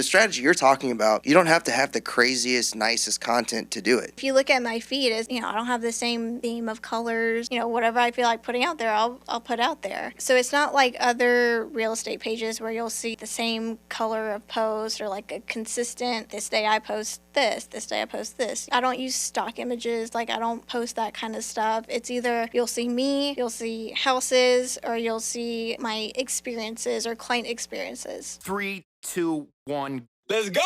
the strategy you're talking about, you don't have to have the craziest, nicest content to do it. If you look at my feed, I don't have the same theme of colors. Whatever I feel like putting out there, I'll put out there. So it's not like other real estate pages where you'll see the same color of post or like a consistent, this day I post this day I post this. I don't use stock images. Like, I don't post that kind of stuff. It's either you'll see me, you'll see houses, or you'll see my experiences or client experiences. 3, 2, 1, let's go!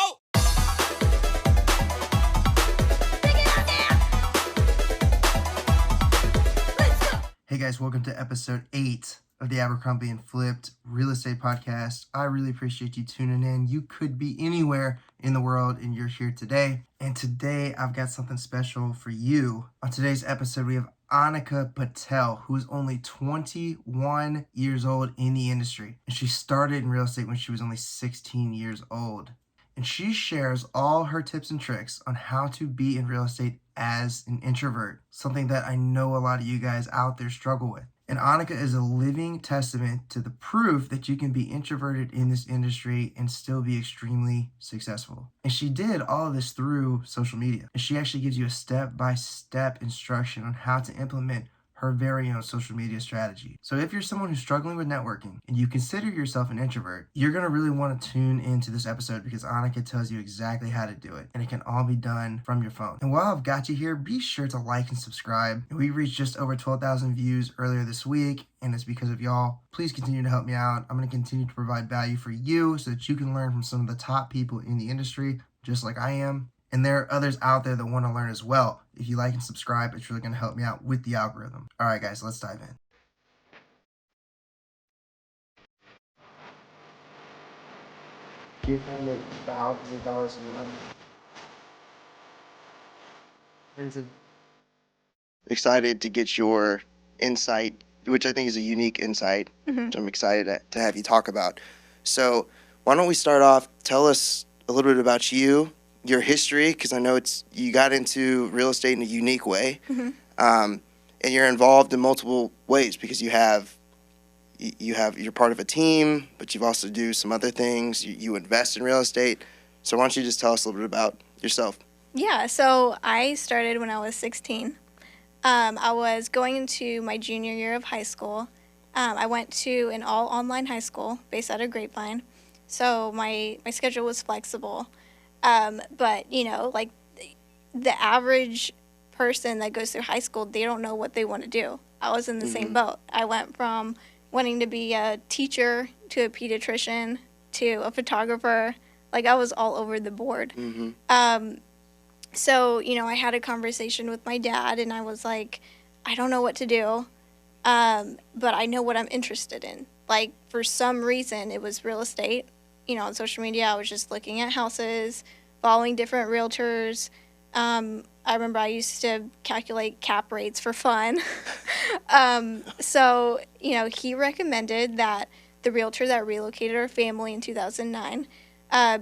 Hey guys, welcome to episode 8 of the Abercrombie and Flipped Real Estate Podcast. I really appreciate you tuning in. You could be anywhere in the world and you're here today. And today I've got something special for you. On today's episode, we have Anika Patel, who is only 21 years old in the industry. And she started in real estate when she was only 16 years old. And she shares all her tips and tricks on how to be in real estate as an introvert, something that I know a lot of you guys out there struggle with. And Anika is a living testament to the proof that you can be introverted in this industry and still be extremely successful. And she did all of this through social media. And she actually gives you a step-by-step instruction on how to implement her very own social media strategy. So if you're someone who's struggling with networking and you consider yourself an introvert, you're going to really want to tune into this episode because Anika tells you exactly how to do it, and it can all be done from your phone. And while I've got you here, be sure to like and subscribe. And we reached just over 12,000 views earlier this week, and it's because of y'all. Please continue to help me out. I'm going to continue to provide value for you so that you can learn from some of the top people in the industry, just like I am. And there are others out there that want to learn as well. If you like and subscribe, it's really going to help me out with the algorithm. All right, guys, let's dive in. Give him thousands of dollars in money. Excited to get your insight, which I think is a unique insight, which I'm excited to have you talk about. So why don't we start off, tell us a little bit about you, your history, because I know you got into real estate in a unique way, and you're involved in multiple ways because you're part of a team, but you've also do some other things. You invest in real estate. So why don't you just tell us a little bit about yourself? Yeah, so I started when I was 16. I was going into my junior year of high school. I went to an all-online high school based out of Grapevine, so my schedule was flexible. But, like the average person that goes through high school, they don't know what they want to do. I was in the same boat. I went from wanting to be a teacher to a pediatrician to a photographer. Like, I was all over the board. So, I had a conversation with my dad, and I was like, I don't know what to do, but I know what I'm interested in. Like, for some reason, it was real estate. On social media, I was just looking at houses, following different realtors. I remember I used to calculate cap rates for fun. So, he recommended that the realtor that relocated our family in 2009,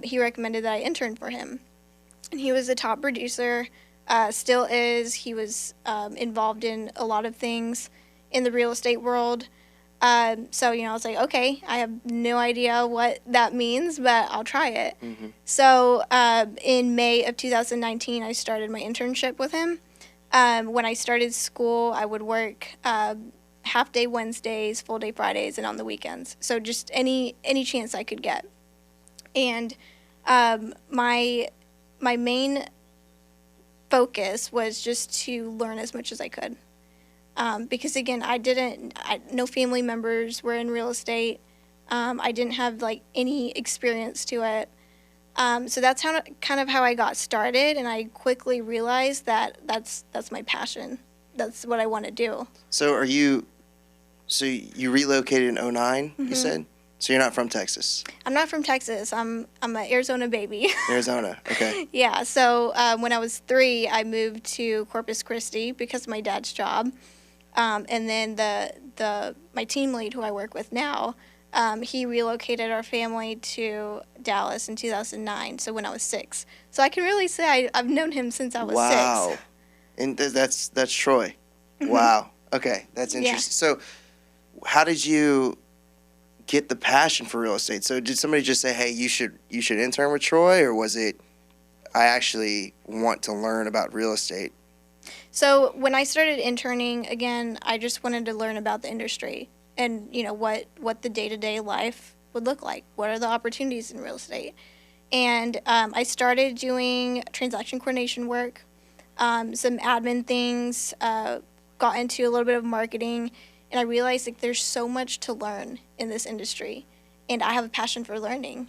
he recommended that I intern for him. And he was a top producer, still is. He was involved in a lot of things in the real estate world. So, I was like, okay, I have no idea what that means, but I'll try it. So, in May of 2019, I started my internship with him. When I started school, I would work half-day Wednesdays, full-day Fridays, and on the weekends. So just any chance I could get. And my main focus was just to learn as much as I could. Because again, no family members were in real estate. I didn't have any experience to it. So that's kind of how I got started, and I quickly realized that that's my passion. That's what I want to do. So you relocated in 2009, you said? So you're not from Texas? I'm not from Texas. I'm an Arizona baby. Arizona, okay. Yeah, so when I was 3, I moved to Corpus Christi because of my dad's job. And then my team lead, who I work with now, he relocated our family to Dallas in 2009, so when I was 6. So I can really say I've known him since I was 6. Wow. And that's Troy. Wow. Okay, that's interesting. Yeah. So how did you get the passion for real estate? So did somebody just say, hey, you should intern with Troy, or was it, I actually want to learn about real estate? So when I started interning, again, I just wanted to learn about the industry and, what the day-to-day life would look like. What are the opportunities in real estate? And I started doing transaction coordination work, some admin things, got into a little bit of marketing, and I realized there's so much to learn in this industry, and I have a passion for learning.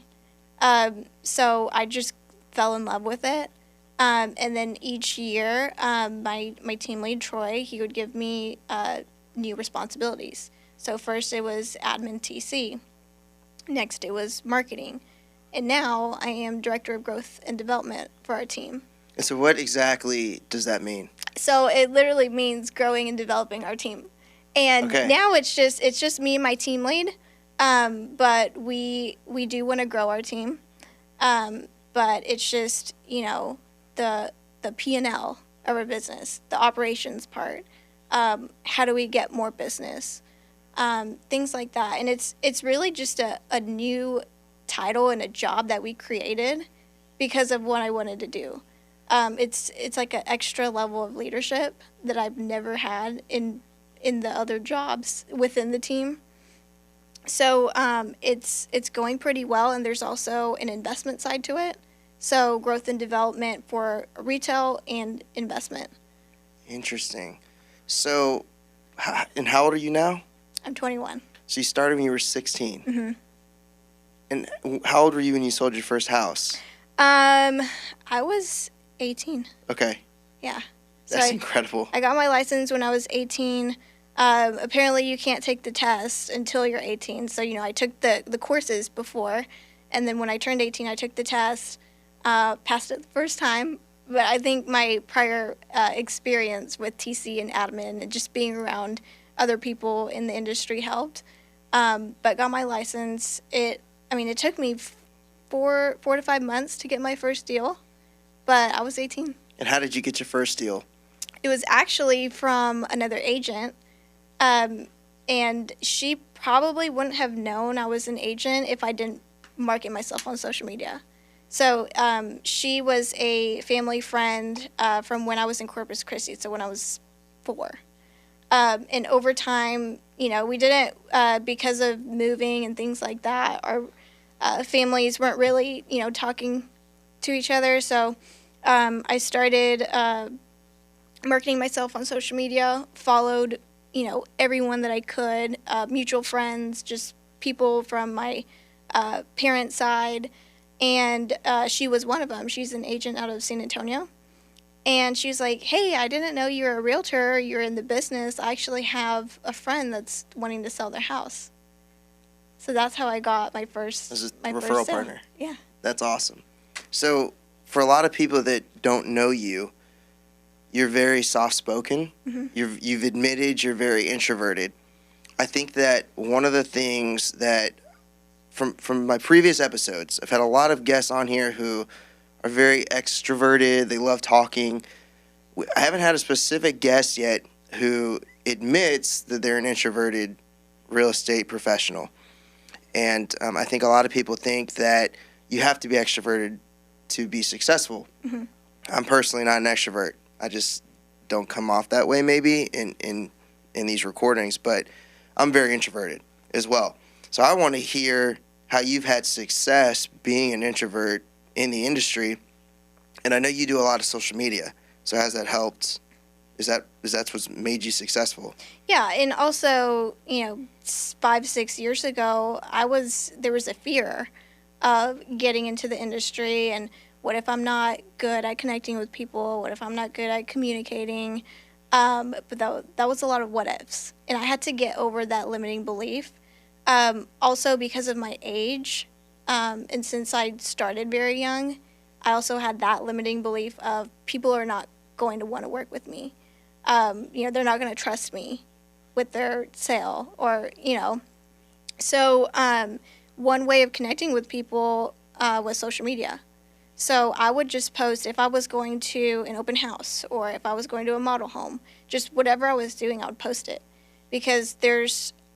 So I just fell in love with it. And then each year, my team lead, Troy, he would give me new responsibilities. So first it was admin TC. Next it was marketing. And now I am director of growth and development for our team. And so what exactly does that mean? So it literally means growing and developing our team. And now it's just me and my team lead. But we do want to grow our team. But it's just, the P&L of our business, the operations part. How do we get more business? Things like that. And it's really just a new title and a job that we created because of what I wanted to do. It's like an extra level of leadership that I've never had in the other jobs within the team. So it's going pretty well, and there's also an investment side to it. So growth and development for retail and investment. Interesting. So, and how old are you now? I'm 21. So you started when you were 16. Mm-hmm. And how old were you when you sold your first house? I was 18. Okay. Yeah. That's incredible. I got my license when I was 18. Apparently you can't take the test until you're 18. So, I took the courses before. And then when I turned 18, I took the test, passed it the first time. But I think my prior experience with TC and admin and just being around other people in the industry helped. But got my license. It took me 4 to 5 months to get my first deal, but I was 18. And how did you get your first deal? It was actually from another agent, and she probably wouldn't have known I was an agent if I didn't market myself on social media. So she was a family friend from when I was in Corpus Christi, so when I was 4. And over time, we didn't, because of moving and things like that, our families weren't really, talking to each other. So I started marketing myself on social media, followed, everyone that I could, mutual friends, just people from my parents' side. And she was one of them. She's an agent out of San Antonio. And she was like, hey, I didn't know you were a realtor. You're in the business. I actually have a friend that's wanting to sell their house. So that's how I got my first referral sale. partner. Yeah. That's awesome. So for a lot of people that don't know you, you're very soft-spoken. Mm-hmm. You've admitted you're very introverted. I think that one of the things that from my previous episodes, I've had a lot of guests on here who are very extroverted. They love talking. I haven't had a specific guest yet who admits that they're an introverted real estate professional. And I think a lot of people think that you have to be extroverted to be successful. Mm-hmm. I'm personally not an extrovert. I just don't come off that way maybe in these recordings, but I'm very introverted as well. So I want to hear how you've had success being an introvert in the industry. And I know you do a lot of social media. So has that helped? Is that what's made you successful? Yeah, and also, 5-6 years ago, there was a fear of getting into the industry, and what if I'm not good at connecting with people? What if I'm not good at communicating? But that was a lot of what ifs, and I had to get over that limiting belief. Also because of my age, and since I started very young, I also had that limiting belief of people are not going to want to work with me. They're not going to trust me with their sale or. So one way of connecting with people was social media. So I would just post if I was going to an open house or if I was going to a model home, just whatever I was doing, I would post it. Because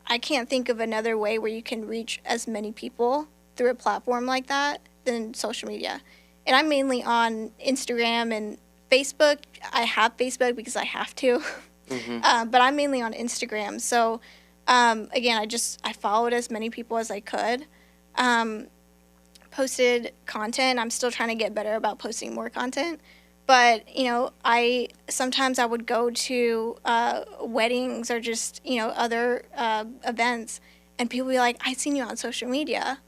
I can't think of another way where you can reach as many people through a platform like that than social media. And I'm mainly on Instagram and Facebook. I have Facebook because I have to, but I'm mainly on Instagram. So again, I followed as many people as I could. Posted content. I'm still trying to get better about posting more content. But, you know, sometimes I would go to weddings or just, you know, other events, and people would be like, I seen you on social media.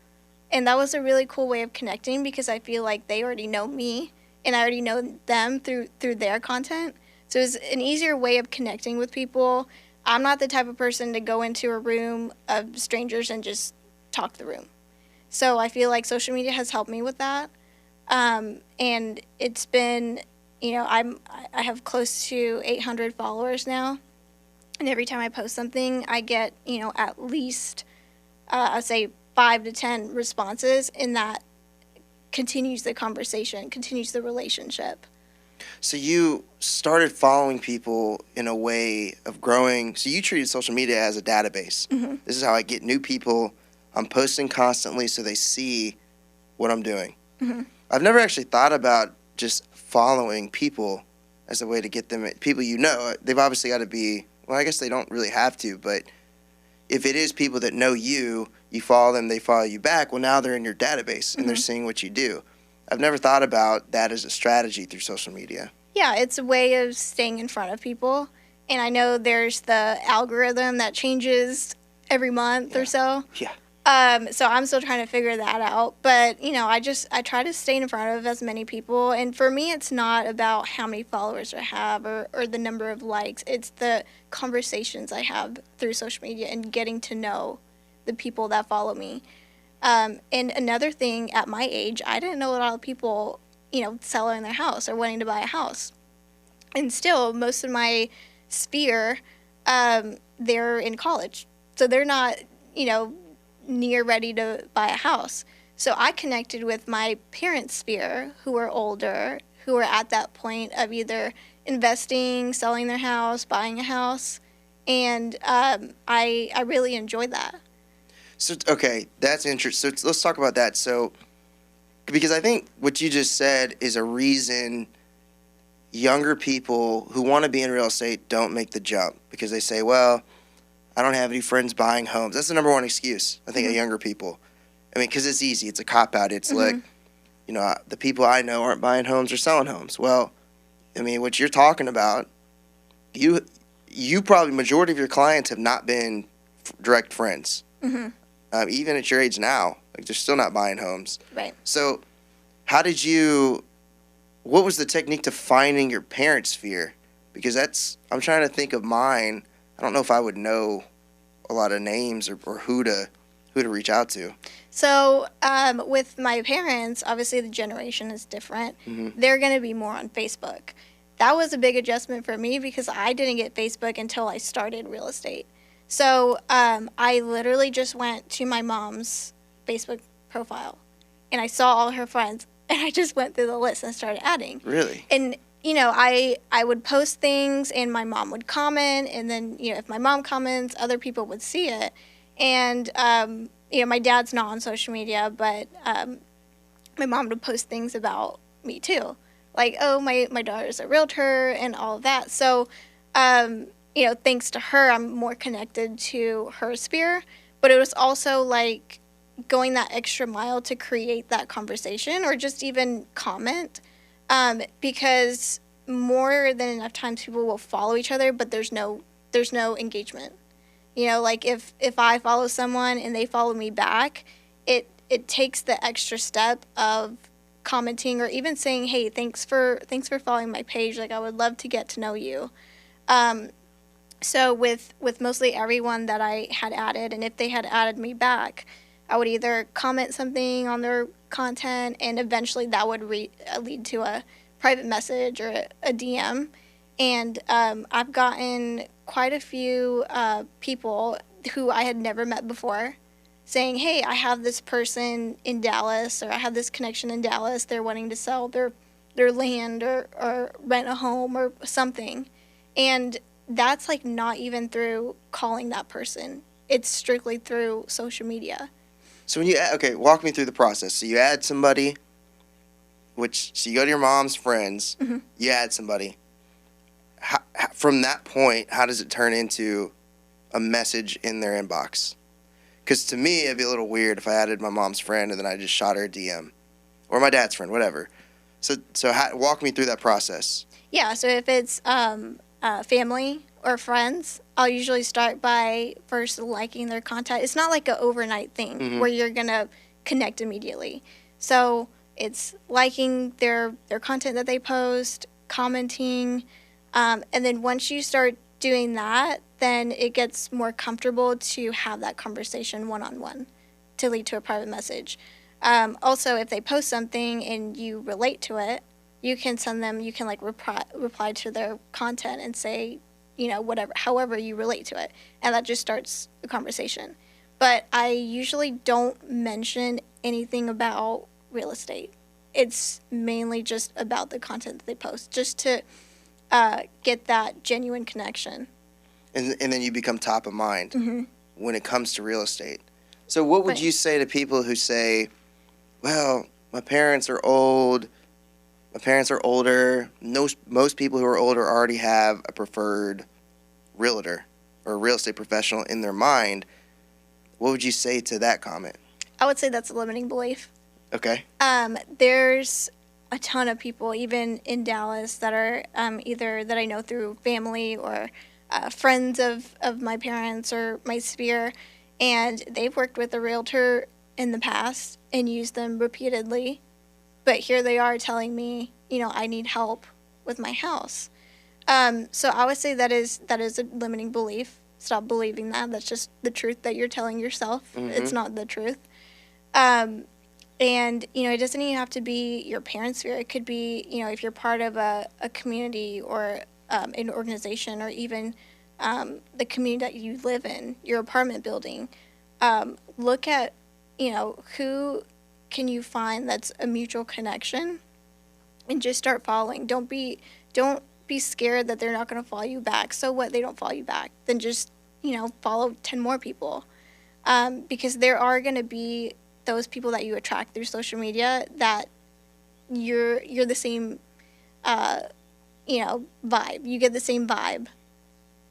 And that was a really cool way of connecting because I feel like they already know me and I already know them through their content. So it was an easier way of connecting with people. I'm not the type of person to go into a room of strangers and just talk the room. So I feel like social media has helped me with that. And it's been, you know, I have close to 800 followers now. And every time I post something, I get, you know, at least, I'd say 5 to 10 responses, and that continues the conversation, continues the relationship. So you started following people in a way of growing. So you treated social media as a database. This is how I get new people. I'm posting constantly so they see what I'm doing. I've never actually thought about just following people as a way to get them, people you know. They've obviously got to be, well, I guess they don't really have to, but if it is people that know you, you follow them, they follow you back, well, now they're in your database and they're seeing what you do. I've never thought about that as a strategy through social media. Yeah, it's a way of staying in front of people. And I know there's the algorithm that changes every month or so. Yeah. So I'm still trying to figure that out. But, you know, I try to stay in front of as many people. And for me, it's not about how many followers I have or the number of likes. It's the conversations I have through social media and getting to know the people that follow me. And another thing, at my age, I didn't know a lot of people, you know, selling their house or wanting to buy a house. And still, most of my sphere, they're in college. So they're not, you know, near ready to buy a house. So I connected with my parents' sphere who are older, who are at that point of either investing, selling their house, buying a house. And I really enjoyed that. So, okay, that's interesting. So let's talk about that. So, because I think what you just said is a reason younger people who want to be in real estate don't make the jump because they say, well, I don't have any friends buying homes. That's the number one excuse, I think, of younger people. I mean, because it's easy. It's a cop-out. It's like, you know, the people I know aren't buying homes or selling homes. Well, I mean, what you're talking about, you probably, majority of your clients have not been direct friends. Even at your age now, like, they're still not buying homes. Right. So what was the technique to finding your parents' sphere? Because I'm trying to think of mine. I don't know if I would know a lot of names or who to reach out to. So with my parents, obviously the generation is different. They're going to be more on Facebook. That was a big adjustment for me because I didn't get Facebook until I started real estate. So I literally just went to my mom's Facebook profile, and I saw all her friends, and I just went through the list and started adding. Really? And, you know, I would post things, and my mom would comment, and then, you know, if my mom comments, other people would see it. And, you know, my dad's not on social media, but my mom would post things about me, too. Like, oh, my daughter's a realtor and all of that. So, you know, thanks to her, I'm more connected to her sphere. But it was also like going that extra mile to create that conversation or just even comment, because more than enough times people will follow each other, but there's no engagement. You know, like if I follow someone and they follow me back, it takes the extra step of commenting or even saying, hey, thanks for following my page. Like, I would love to get to know you. So with mostly everyone that I had added, and if they had added me back, I would either comment something on their content, and eventually that would lead to a private message or a DM. And I've gotten quite a few people who I had never met before saying, hey, I have this person in Dallas, or I have this connection in Dallas. They're wanting to sell their land or rent a home or something. And that's like not even through calling that person. it's strictly through social media. So when you walk me through the process. So you add somebody, so you go to your mom's friends, you add somebody. From that point, how does it turn into a message in their inbox? Because to me, it'd be a little weird if I added my mom's friend and then I just shot her a DM, or my dad's friend, whatever. So walk me through that process. Yeah, so if it's family or friends, I'll usually start by first liking their content. It's not like an overnight thing where you're going to connect immediately. So it's liking their content that they post, commenting, and then once you start doing that, then it gets more comfortable to have that conversation one-on-one to lead to a private message. Also, if they post something and you relate to it, you can like reply to their content and say, whatever, however you relate to it. And that just starts a conversation. But I usually don't mention anything about real estate. It's mainly just about the content that they post, just to get that genuine connection. And then you become top of mind when it comes to real estate. So what would you say to people who say, well, my parents are old, my parents are older, most people who are older already have a preferred realtor or a real estate professional in their mind. What would you say to that comment? I would say that's a limiting belief. Okay. There's a ton of people, even in Dallas, that are either that I know through family or friends of my parents or my sphere, and they've worked with a realtor in the past and used them repeatedly, but here they are telling me, I need help with my house. So I would say that is a limiting belief. Stop believing that. That's just the truth that you're telling yourself. It's not the truth. And, it doesn't even have to be your parents' sphere. It could be, if you're part of a community or an organization, or even the community that you live in, your apartment building. Look at, who can you find that's a mutual connection, and just start following. Don't be scared that they're not going to follow you back. So what, they don't follow you back? Then just, follow 10 more people. Because there are going to be those people that you attract through social media that you're the same, vibe. You get the same vibe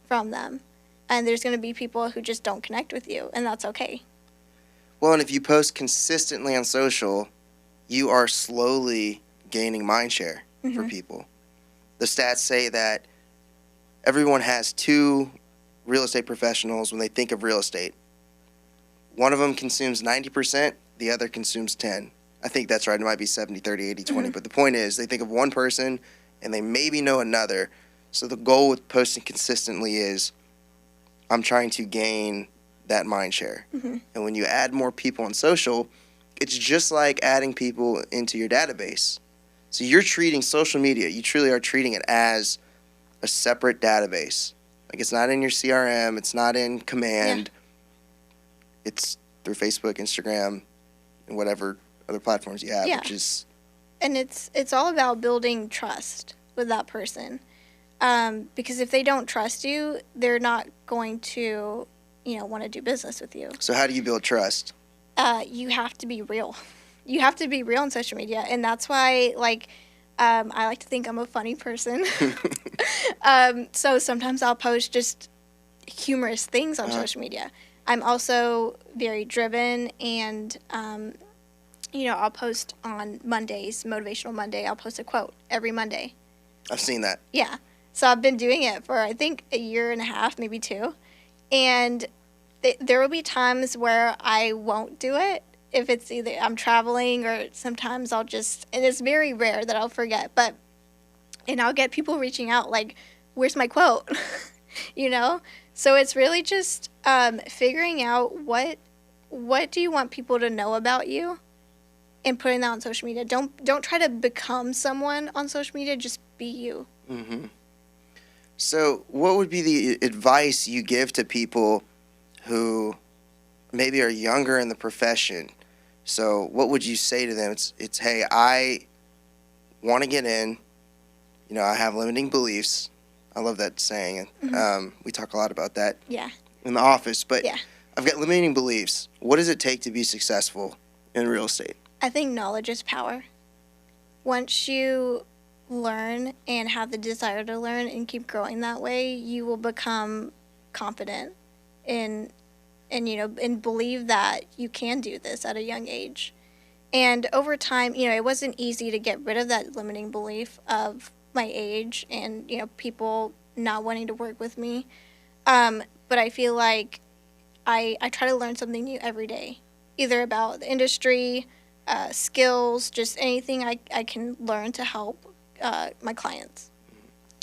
from them. And there's going to be people who just don't connect with you, and that's okay. Well, and if you post consistently on social, you are slowly gaining mind share for people. The stats say that everyone has 2 real estate professionals when they think of real estate. One of them consumes 90%, the other consumes 10%. I think that's right. It might be 70, 30, 80, 20. But the point is, they think of one person and they maybe know another. So the goal with posting consistently is, I'm trying to gain that mind share. And when you add more people on social, it's just like adding people into your database. So you're treating social media, you truly are treating it as a separate database. Like, it's not in your CRM, it's not in Command. Yeah. It's through Facebook, Instagram, and whatever other platforms you have, which is... And it's all about building trust with that person. Because if they don't trust you, they're not going to, want to do business with you. So how do you build trust? You have to be real. You have to be real on social media. And that's why, I like to think I'm a funny person. So sometimes I'll post just humorous things on social media. I'm also very driven, and, I'll post on Mondays, Motivational Monday. I'll post a quote every Monday. I've seen that. Yeah. So I've been doing it for, I think, a year and a half, maybe 2. And there will be times where I won't do it. If it's either I'm traveling, or sometimes I'll just, and it's very rare that I'll forget, and I'll get people reaching out like, where's my quote? So it's really just figuring out what do you want people to know about you, and putting that on social media. Don't try to become someone on social media. Just be you. So what would be the advice you give to people who maybe are younger in the profession? So what would you say to them? It's hey, I want to get in. I have limiting beliefs. I love that saying. We talk a lot about that in the office. But I've got limiting beliefs. What does it take to be successful in real estate? I think knowledge is power. Once you learn and have the desire to learn and keep growing that way, you will become confident in and believe that you can do this at a young age. And over time, it wasn't easy to get rid of that limiting belief of my age and, people not wanting to work with me. But I feel like I try to learn something new every day, either about the industry, skills, just anything I can learn to help my clients.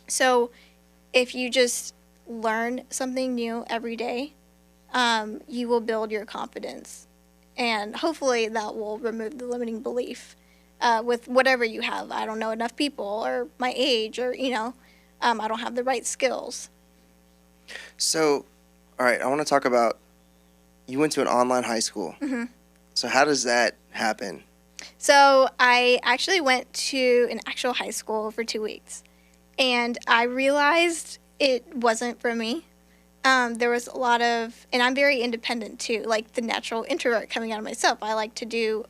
So if you just learn something new every day, you will build your confidence. And hopefully that will remove the limiting belief with whatever you have. I don't know enough people, or my age, or, I don't have the right skills. So, all right, I want to talk about, you went to an online high school. Mm-hmm. So how does that happen? So I actually went to an actual high school for 2 weeks, and I realized it wasn't for me. There was a lot of, and I'm very independent too, like the natural introvert coming out of myself. I like to do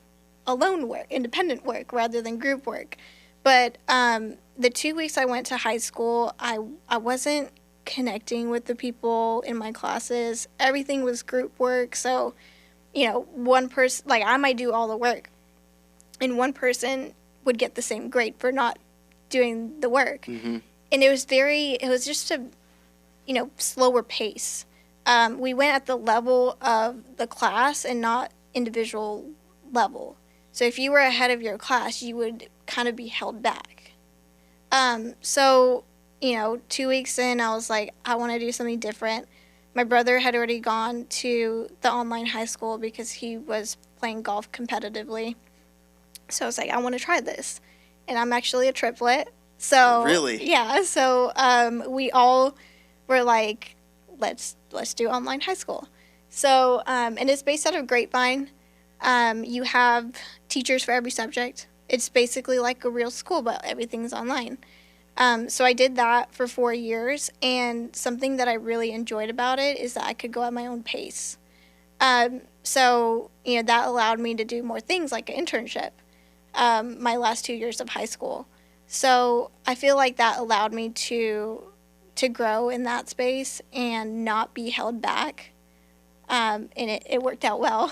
alone work, independent work, rather than group work. But the 2 weeks I went to high school, I wasn't connecting with the people in my classes. Everything was group work. So, one person, like I might do all the work, and one person would get the same grade for not doing the work. Mm-hmm. And it was just a, slower pace. We went at the level of the class and not individual level. So if you were ahead of your class, you would kind of be held back. So, 2 weeks in, I was like, I want to do something different. My brother had already gone to the online high school because he was playing golf competitively. So I was like, I want to try this. And I'm actually a triplet. So Really? Yeah. So we all were like, let's do online high school. So and it's based out of Grapevine. You have teachers for every subject. It's basically like a real school, but everything's online. So I did that for 4 years, and something that I really enjoyed about it is that I could go at my own pace. So that allowed me to do more things like an internship my last 2 years of high school. So I feel like that allowed me to grow in that space and not be held back, and it worked out well.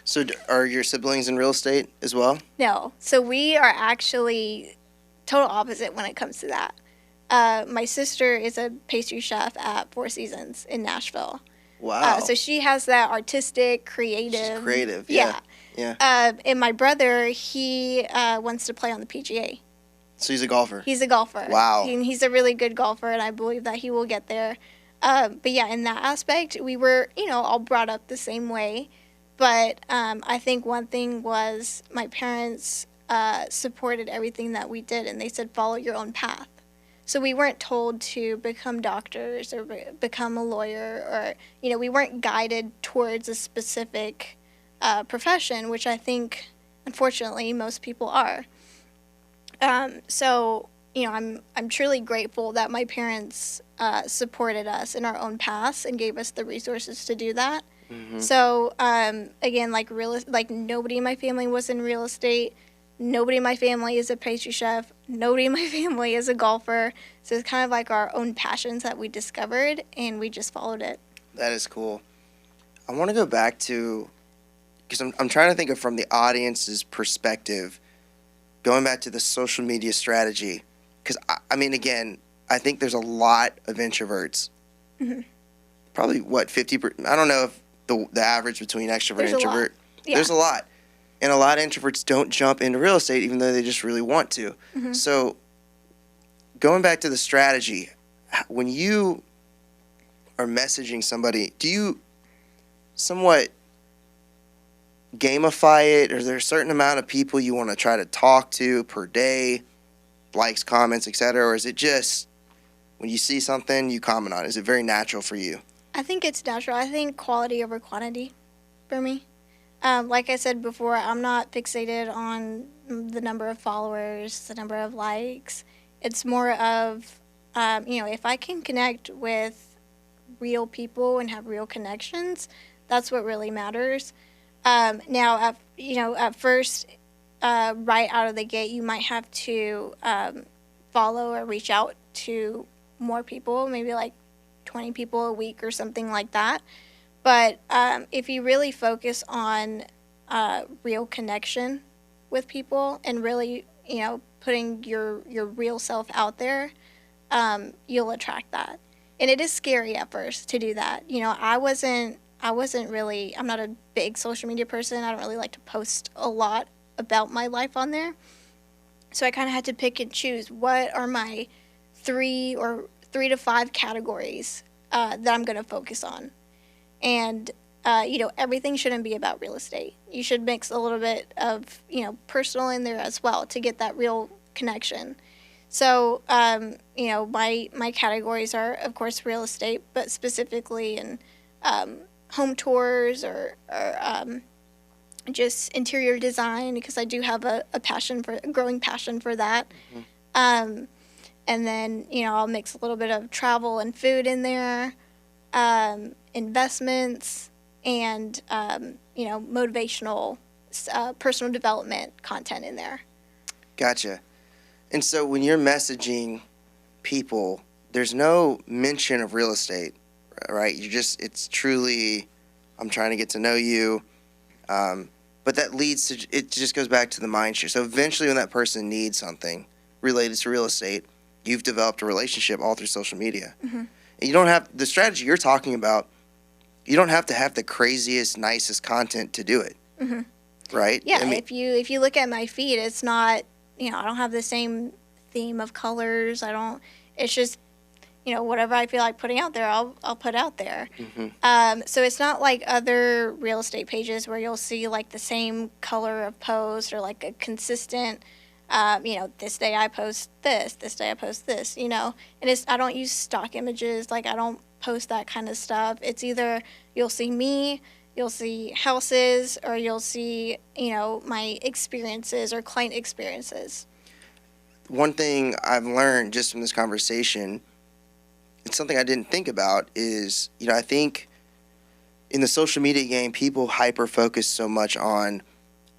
So are your siblings in real estate as well? No. So we are actually total opposite when it comes to that. My sister is a pastry chef at Four Seasons in Nashville. Wow. So she has that artistic, creative. She's creative, yeah. And my brother, he wants to play on the PGA. So he's a golfer? He's a golfer. Wow. He's a really good golfer, and I believe that he will get there. But yeah, in that aspect, we were, all brought up the same way. But I think one thing was my parents supported everything that we did, and they said, follow your own path. So we weren't told to become doctors or become a lawyer, or, we weren't guided towards a specific profession, which I think, unfortunately, most people are. So, I'm truly grateful that my parents supported us in our own paths and gave us the resources to do that. Mm-hmm. So, again, like nobody in my family was in real estate. Nobody in my family is a pastry chef. Nobody in my family is a golfer. So it's kind of like our own passions that we discovered, and we just followed it. That is cool. I want to go back to, because I'm trying to think of from the audience's perspective, going back to the social media strategy. Because, I mean, again, I think there's a lot of introverts. Mm-hmm. Probably, 50%? I don't know if the average between extrovert and introvert. Yeah. There's a lot. And a lot of introverts don't jump into real estate even though they just really want to. Mm-hmm. So going back to the strategy, when you are messaging somebody, do you somewhat gamify it? Or is there a certain amount of people you want to try to talk to per day, likes, comments, etc.? Or is it just when you see something, you comment on it? Is it very natural for you? I think it's natural. I think quality over quantity for me. Like I said before, I'm not fixated on the number of followers, the number of likes. It's more of, if I can connect with real people and have real connections, That's what really matters. Now, at first, right out of the gate, you might have to follow or reach out to more people, maybe like 20 people a week or something like that. But if you really focus on real connection with people and really, putting your real self out there, you'll attract that. And it is scary at first to do that. I wasn't really, I'm not a big social media person. I don't really like to post a lot about my life on there. So I kind of had to pick and choose what are my 3 to 5 categories that I'm going to focus on. And, everything shouldn't be about real estate. You should mix a little bit of, personal in there as well to get that real connection. So, my categories are, of course, real estate, but specifically in home tours or just interior design, because I do have a growing passion for that. And then, I'll mix a little bit of travel and food in there, investments, and, motivational, personal development content in there. Gotcha. And so when you're messaging people, there's no mention of real estate, right? It's truly, I'm trying to get to know you. But that leads to, it just goes back to the mind share. So eventually when that person needs something related to real estate, you've developed a relationship all through social media. Mm-hmm. And you don't have, the strategy you're talking about, you don't have to have the craziest, nicest content to do it. Mm-hmm. Right? Yeah, if you look at my feed, it's not, I don't have the same theme of colors. It's just, whatever I feel like putting out there, I'll put out there. Mm-hmm. So it's not like other real estate pages where you'll see like the same color of post or like a consistent, this day I post this day I post this, and I don't use stock images. Like I don't post that kind of stuff. It's either you'll see me, you'll see houses, or you'll see, my experiences or client experiences. One thing I've learned just from this conversation, it's something I didn't think about, is, I think in the social media game, people hyper-focus so much on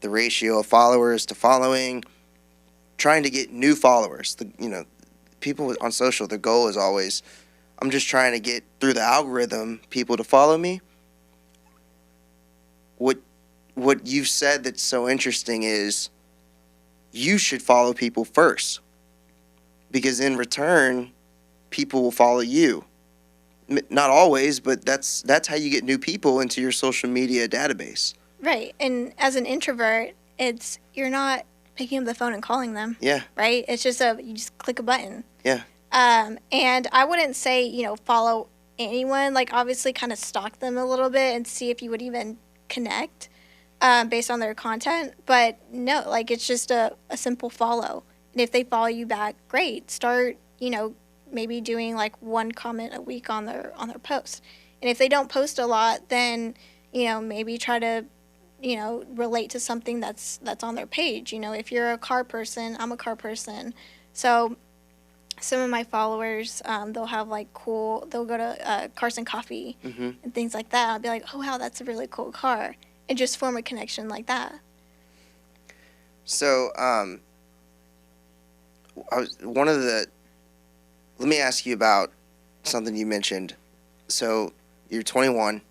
the ratio of followers to following, trying to get new followers. People on social, the goal is always, I'm just trying to get through the algorithm people to follow me. What you've said that's so interesting is you should follow people first, because in return, people will follow you. Not always, but that's how you get new people into your social media database. Right. And as an introvert, you're not picking up the phone and calling them. Yeah. Right? It's just you just click a button. Yeah. And I wouldn't say, follow anyone, like obviously kind of stalk them a little bit and see if you would even connect based on their content. But no, like it's just a simple follow. And if they follow you back, great. Start, maybe doing like one comment a week on their post. And if they don't post a lot, then, maybe try to, relate to something that's on their page. If you're a car person, I'm a car person. So some of my followers, they'll have like they'll go to Cars and Coffee mm-hmm. and things like that. I'll be like, oh, wow, that's a really cool car. And just form a connection like that. So, let me ask you about something you mentioned. So you're 21.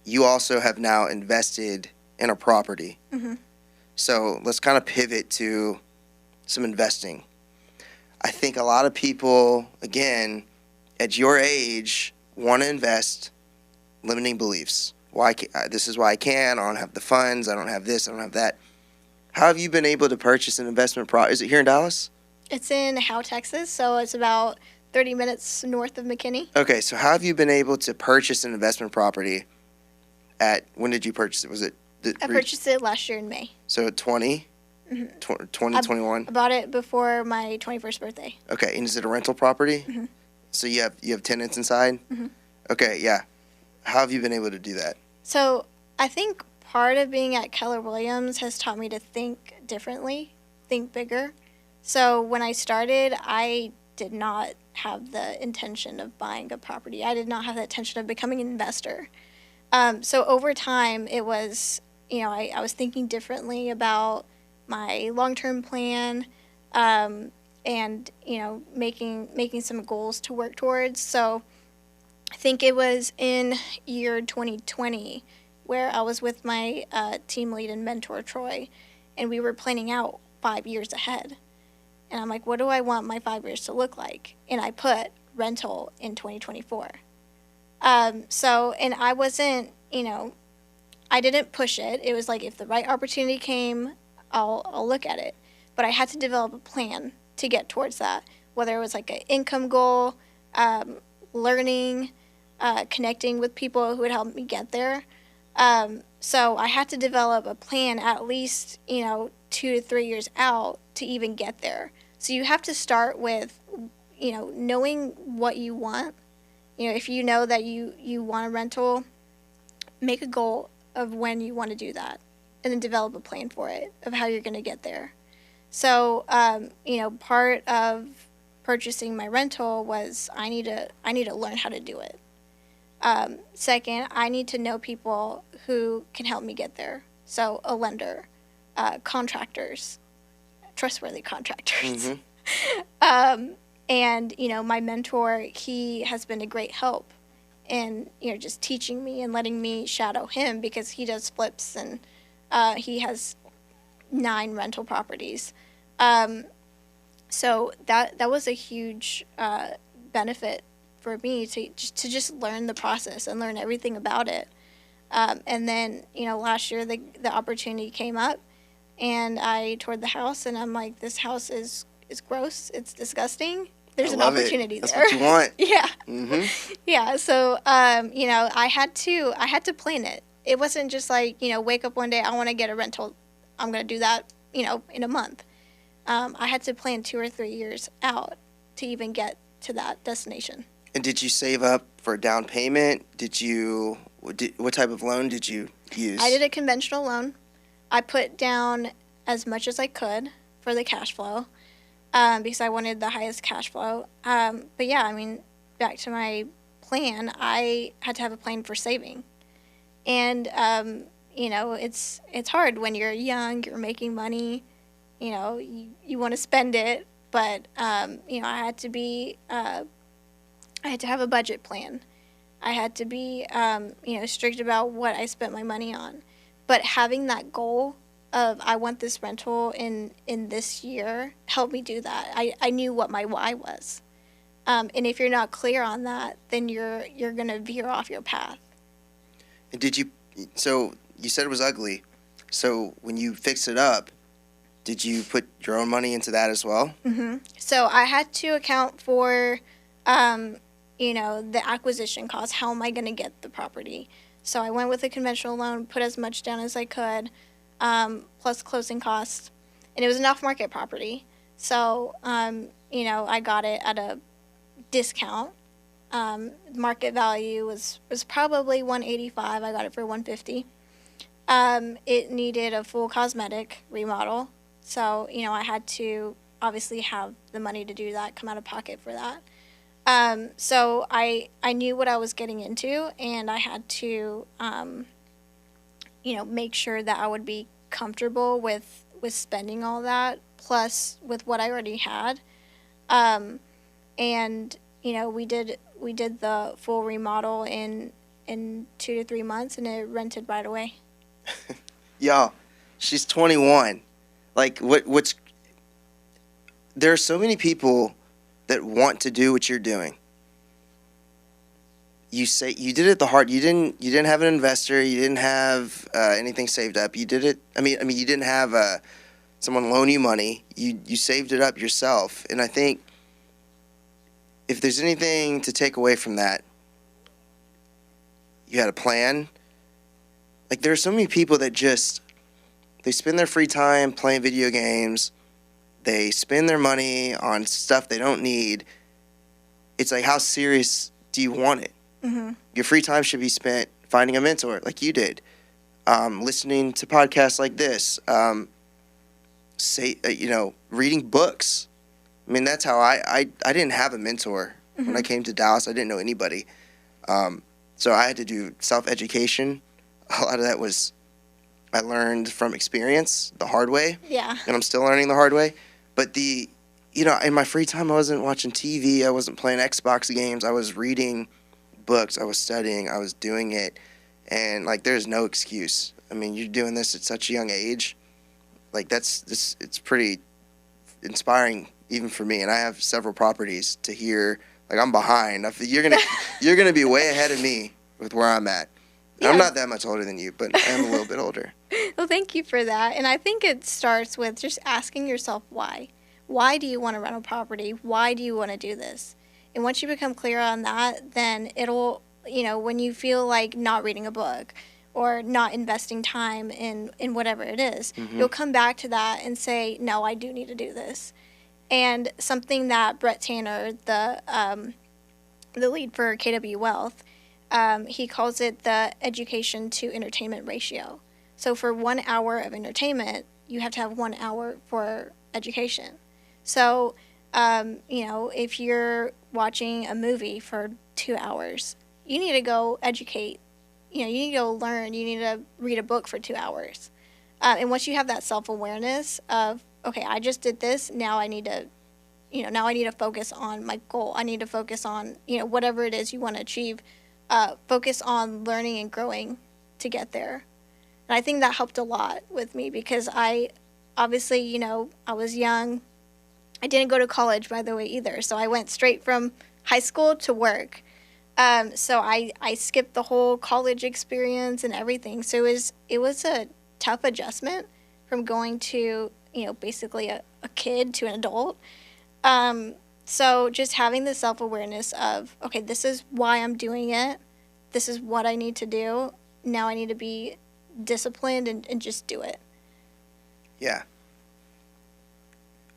You also have now invested in a property. Mm-hmm. So let's kind of pivot to some investing. I think a lot of people, again, at your age, want to invest, limiting beliefs. This is why I can. I don't have the funds. I don't have this. I don't have that. How have you been able to purchase an investment property? Is it here in Dallas? It's in Howe, Texas, so it's about 30 minutes north of McKinney. Okay, so how have you been able to purchase an investment property when did you purchase it? Was it? I purchased it last year in May. So 20? Mm-hmm. 2021? I bought it before my 21st birthday. Okay, and is it a rental property? Mm-hmm. So you have tenants inside? Mm-hmm. Okay, yeah. How have you been able to do that? So I think part of being at Keller Williams has taught me to think differently, think bigger. So when I started, I did not have the intention of buying a property. I did not have the intention of becoming an investor. So over time, it was, I was thinking differently about my long-term plan, and, making some goals to work towards. So I think it was in year 2020 where I was with my team lead and mentor, Troy, and we were planning out 5 years ahead. And I'm like, what do I want my 5 years to look like? And I put rental in 2024. And I wasn't, I didn't push it. It was like, if the right opportunity came, I'll look at it. But I had to develop a plan to get towards that, whether it was like an income goal, learning, connecting with people who would help me get there. So I had to develop a plan at least, 2 to 3 years out to even get there. So you have to start with, knowing what you want. If you know that you want a rental, make a goal of when you want to do that, and then develop a plan for it of how you're going to get there. So, part of purchasing my rental was I need to learn how to do it. Second, I need to know people who can help me get there. So a lender, contractors, trustworthy contractors. And, my mentor, he has been a great help in, just teaching me and letting me shadow him, because he does flips, and he has 9 rental properties. So that was a huge benefit for me to just learn the process and learn everything about it. And then, last year the opportunity came up, and I toured the house, and I'm like, this house is gross. It's disgusting. There's an opportunity there. That's what you want. Yeah. Mm-hmm. Yeah. So, I had to plan it. It wasn't just like, wake up one day, I want to get a rental. I'm going to do that, in a month. I had to plan 2 or 3 years out to even get to that destination. And did you save up for a down payment? What type of loan did you use? I did a conventional loan. I put down as much as I could for the cash flow, because I wanted the highest cash flow. But yeah, back to my plan, I had to have a plan for saving. And, it's hard when you're young, you're making money, you want to spend it. But, I had to have a budget plan. I had to be, strict about what I spent my money on. But having that goal of, I want this rental in this year, helped me do that. I knew what my why was. And if you're not clear on that, then you're going to veer off your path. And so you said it was ugly. So when you fixed it up, did you put your own money into that as well? Mm-hmm. So I had to account for, the acquisition cost. How am I going to get the property? So I went with a conventional loan, put as much down as I could, plus closing costs. And it was an off-market property. So, I got it at a discount. Market value was probably $185. I got it for $150. It needed a full cosmetic remodel. So, I had to obviously have the money to do that, come out of pocket for that. So I knew what I was getting into, and I had to, make sure that I would be comfortable with spending all that, plus with what I already had. And, we did the full remodel in 2 to 3 months, and it rented right away. Y'all, she's 21. Like, there are so many people that want to do what you're doing. You say you did it the hard. You didn't have an investor. You didn't have anything saved up. You did it. You didn't have someone loan you money. You saved it up yourself. And I think if there's anything to take away from that, you had a plan. Like, there are so many people that they spend their free time playing video games. They spend their money on stuff they don't need. It's like, how serious do you want it? Mm-hmm. Your free time should be spent finding a mentor like you did, listening to podcasts like this, reading books. That's how I didn't have a mentor when I came to Dallas. I didn't know anybody. So I had to do self-education. A lot of that was I learned from experience the hard way. Yeah. And I'm still learning the hard way. But in my free time, I wasn't watching TV. I wasn't playing Xbox games. I was reading books. I was studying. I was doing it. And, like, there's no excuse. I mean, you're doing this at such a young age. Like, it's pretty inspiring even for me. And I have several properties to hear. Like, I'm behind. You're gonna be way ahead of me with where I'm at. Yeah. I'm not that much older than you, but I am a little bit older. Well, thank you for that. And I think it starts with just asking yourself why. Why do you want to rent a property? Why do you want to do this? And once you become clear on that, then it'll, when you feel like not reading a book or not investing time in whatever it is, you'll come back to that and say, no, I do need to do this. And something that Brett Tanner, the lead for KW Wealth, he calls it the education to entertainment ratio. So for 1 hour of entertainment, you have to have 1 hour for education. So, if you're watching a movie for 2 hours, you need to go educate. You need to go learn. You need to read a book for 2 hours. And once you have that self-awareness of, okay, I just did this, now I need to focus on my goal. I need to focus on, whatever it is you want to achieve. Focus on learning and growing to get there. And I think that helped a lot with me because I obviously, I was young. I didn't go to college, by the way, either. So I went straight from high school to work. So I skipped the whole college experience and everything. So it was a tough adjustment from going to, basically a kid to an adult. So just having the self-awareness of, okay, this is why I'm doing it. This is what I need to do. Now I need to be disciplined and just do it. Yeah.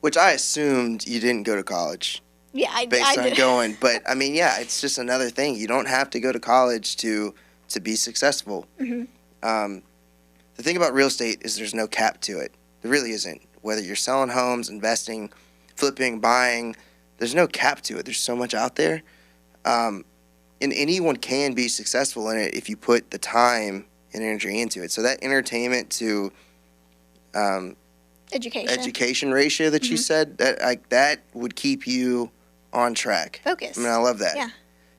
Which I assumed you didn't go to college. Yeah, I based on did. going. But, I mean, yeah, it's just another thing. You don't have to go to college to be successful. Mm-hmm. The thing about real estate is there's no cap to it. There really isn't. Whether you're selling homes, investing, flipping, buying, there's no cap to it. There's so much out there. And anyone can be successful in it if you put the time and energy into it. So that entertainment to education ratio that you said, that would keep you on track. Focus. I mean, I love that. Yeah.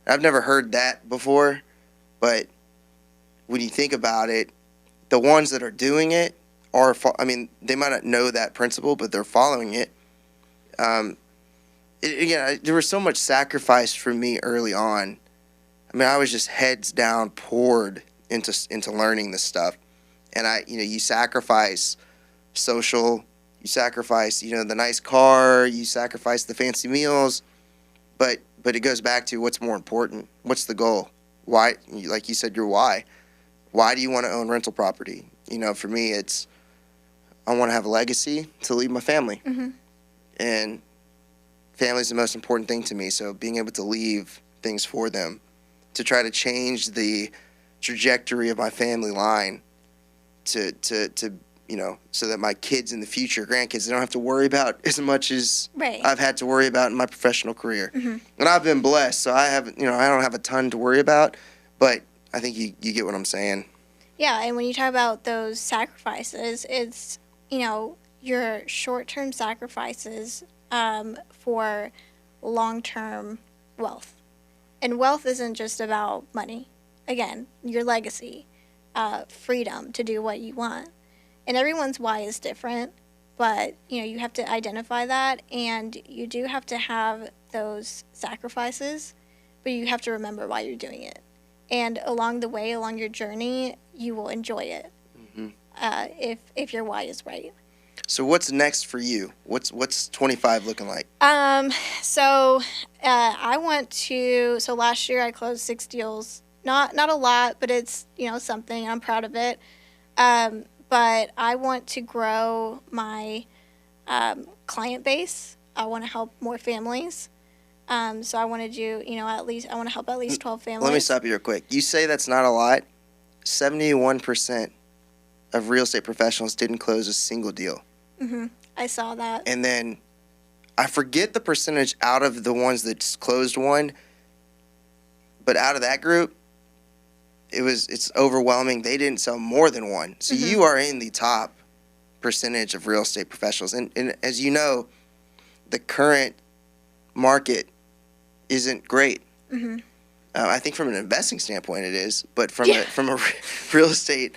I've never heard that before, but when you think about it, the ones that are doing it are, they might not know that principle, but they're following it. There was so much sacrifice for me early on. I mean, I was just heads down, poured into learning this stuff, and you sacrifice social, you sacrifice, the nice car, you sacrifice the fancy meals, but it goes back to what's more important. What's the goal? Why? Like you said, your why. Why do you want to own rental property? For me, it's I want to have a legacy to leave my family, and family is the most important thing to me. So being able to leave things for them, to try to change the trajectory of my family line, to so that my kids in the future, grandkids, they don't have to worry about as much as I've had to worry about in my professional career. And I've been blessed, so I don't have a ton to worry about, but I think you get what I'm saying. Yeah, and when you talk about those sacrifices, it's, your short-term sacrifices for long-term wealth. And wealth isn't just about money. Again, your legacy, freedom to do what you want. And everyone's why is different, but, you have to identify that, and you do have to have those sacrifices, but you have to remember why you're doing it. And along the way, along your journey, you will enjoy it if your why is right. So what's next for you? What's 25 looking like? So last year I closed 6 deals. Not a lot, but it's, something. I'm proud of it. But I want to grow my client base. I want to help more families. So I want to do, I want to help at least 12 families. Let me stop you real quick. You say that's not a lot. 71% of real estate professionals didn't close a single deal. I saw that. And then I forget the percentage out of the ones that closed one, but out of that group, it's overwhelming. They didn't sell more than one. So you are in the top percentage of real estate professionals. And as you know, the current market isn't great. I think from an investing standpoint it is, but from a real estate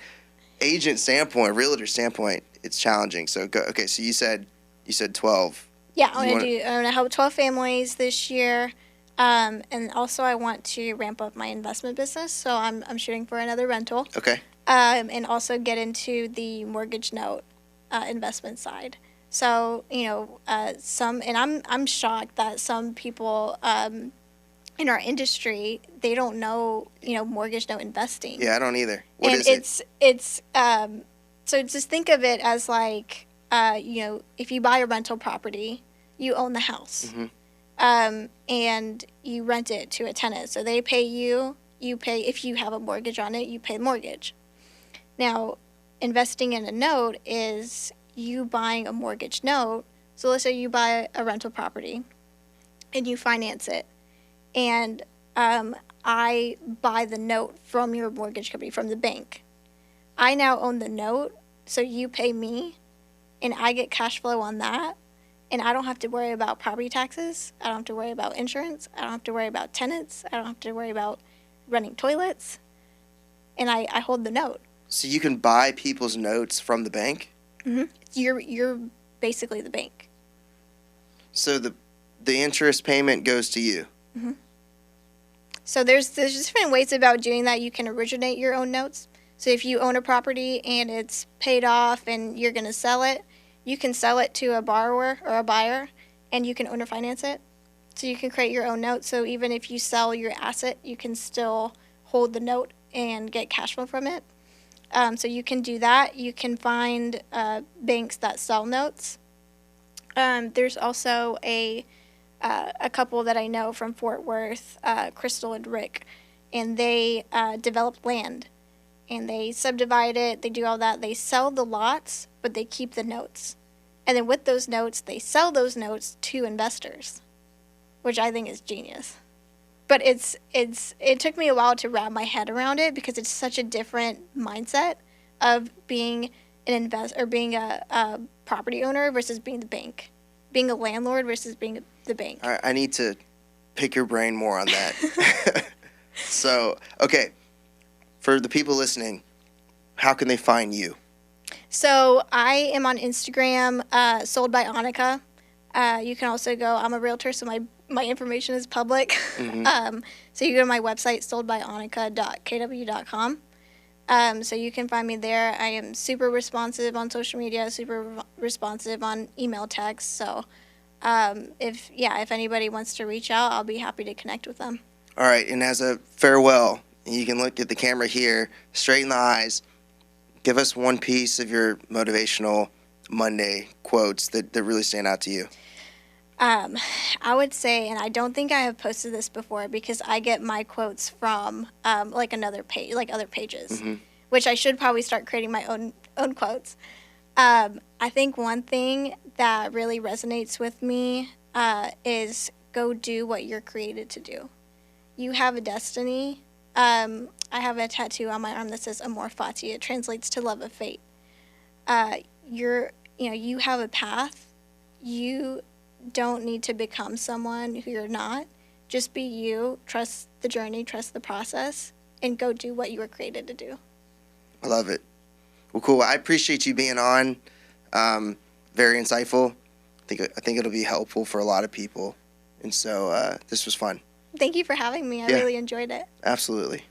agent standpoint, realtor standpoint, it's challenging. So okay, so you said 12. Yeah, I want to help 12 families this year. And also I want to ramp up my investment business. So I'm shooting for another rental. Okay. And also get into the mortgage note investment side. So, I'm shocked that some people in our industry, they don't know, mortgage note investing. Yeah, I don't either. What and is it? It's so just think of it as like, if you buy a rental property, you own the house. And you rent it to a tenant. So they pay you pay, if you have a mortgage on it, you pay the mortgage. Now, investing in a note is you buying a mortgage note. So let's say you buy a rental property and you finance it. And I buy the note from your mortgage company, from the bank. I now own the note, so you pay me, and I get cash flow on that. And I don't have to worry about property taxes. I don't have to worry about insurance. I don't have to worry about tenants. I don't have to worry about running toilets. And I hold the note. So you can buy people's notes from the bank? You're basically the bank. So the interest payment goes to you? So there's different ways about doing that. You can originate your own notes. So if you own a property and it's paid off and you're going to sell it, you can sell it to a borrower or a buyer, and you can owner finance it. So you can create your own note. So even if you sell your asset, you can still hold the note and get cash flow from it. So you can do that. You can find banks that sell notes. There's also a couple that I know from Fort Worth, Crystal and Rick, and they develop land. And they subdivide it, they do all that. They sell the lots, but they keep the notes. And then with those notes, they sell those notes to investors, which I think is genius. But it took me a while to wrap my head around it because it's such a different mindset of being an being a property owner versus being the bank, being a landlord versus being the bank. All right, I need to pick your brain more on that. So, okay. For the people listening, how can they find you? So I am on Instagram, sold by Anika. You can also go, I'm a realtor, so my information is public. So you go to my website, soldbyanika.kw.com. So you can find me there. I am super responsive on social media, super responsive on email, text. So if anybody wants to reach out, I'll be happy to connect with them. All right, and as a farewell, you can look at the camera here, straight in the eyes. Give us one piece of your motivational Monday quotes that really stand out to you. I would say, and I don't think I have posted this before because I get my quotes from another page, like other pages, which I should probably start creating my own quotes. I think one thing that really resonates with me is go do what you're created to do. You have a destiny. I have a tattoo on my arm that says Amor Fati. It translates to love of fate. You have a path. You don't need to become someone who you're not. Just be you. Trust the journey. Trust the process, and go do what you were created to do. I love it. Well, cool. I appreciate you being on. Very insightful. I think it'll be helpful for a lot of people. And so this was fun. Thank you for having me. I really enjoyed it. Absolutely.